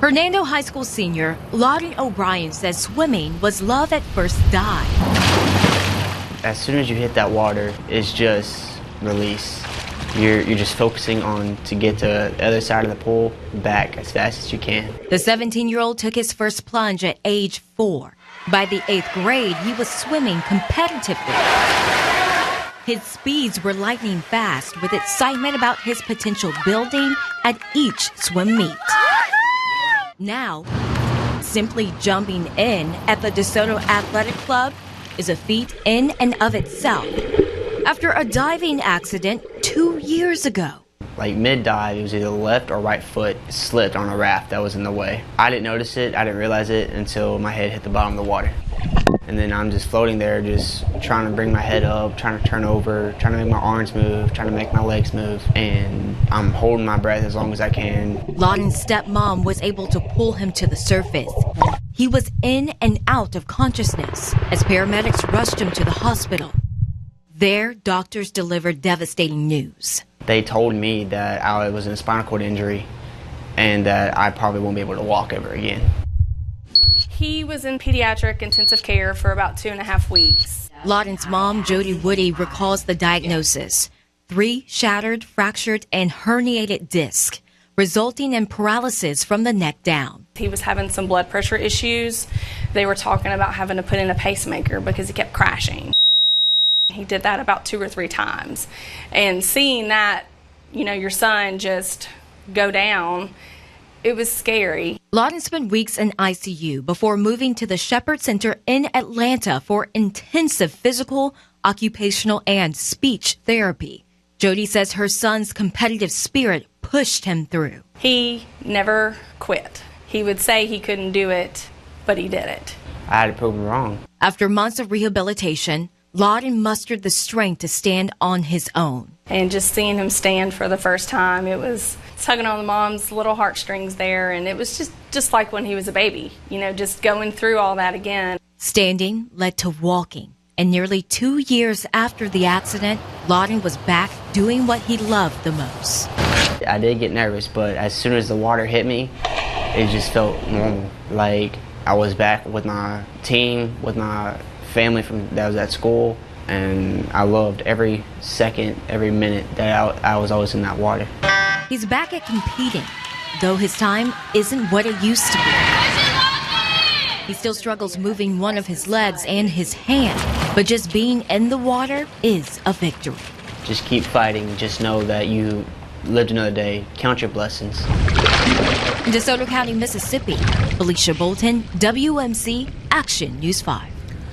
Hernando High School senior Lawton O'Brien says swimming was love at first dive. As soon as you hit that water, it's just release. You're just focusing on to get to the other side of the pool, back as fast as you can. The 17-year-old took his first plunge at age 4. By the 8th grade, he was swimming competitively. His speeds were lightning fast with excitement about his potential building at each swim meet. Now, simply jumping in at the DeSoto Athletic Club is a feat in and of itself. After a diving accident 2 years ago. Like mid-dive, it was either left or right foot slipped on a raft that was in the way. I didn't notice it, I didn't realize it until my head hit the bottom of the water. And then I'm just floating there, just trying to bring my head up, trying to turn over, trying to make my arms move, trying to make my legs move. And I'm holding my breath as long as I can. Lawton's stepmom was able to pull him to the surface. He was in and out of consciousness as paramedics rushed him to the hospital. There, doctors delivered devastating news. They told me that I was in a spinal cord injury and that I probably won't be able to walk ever again. He was in pediatric intensive care for about 2.5 weeks. Lawton's mom, Jody Woody, recalls the diagnosis: 3 shattered, fractured, and herniated discs, resulting in paralysis from the neck down. He was having some blood pressure issues. They were talking about having to put in a pacemaker because he kept crashing. He did that about 2 or 3 times. And seeing that, your son just go down, it was scary. Lawton spent weeks in ICU before moving to the Shepherd Center in Atlanta for intensive physical, occupational, and speech therapy. Jody says her son's competitive spirit pushed him through. He never quit. He would say he couldn't do it, but he did it. I had to prove him wrong. After months of rehabilitation, Lawton mustered the strength to stand on his own. And just seeing him stand for the first time, it was tugging on the mom's little heartstrings there, and it was just like when he was a baby, just going through all that again. Standing led to walking, and nearly 2 years after the accident, Lawton was back doing what he loved the most. I did get nervous, but as soon as the water hit me, it just felt normal. Like I was back with my team, with my family that was at school, and I loved every second, every minute that I was always in that water. He's back at competing, though his time isn't what it used to be. He still struggles moving one of his legs and his hand, but just being in the water is a victory. Just keep fighting. Just know that you lived another day. Count your blessings. In DeSoto County, Mississippi, Felicia Bolton, WMC Action News 5.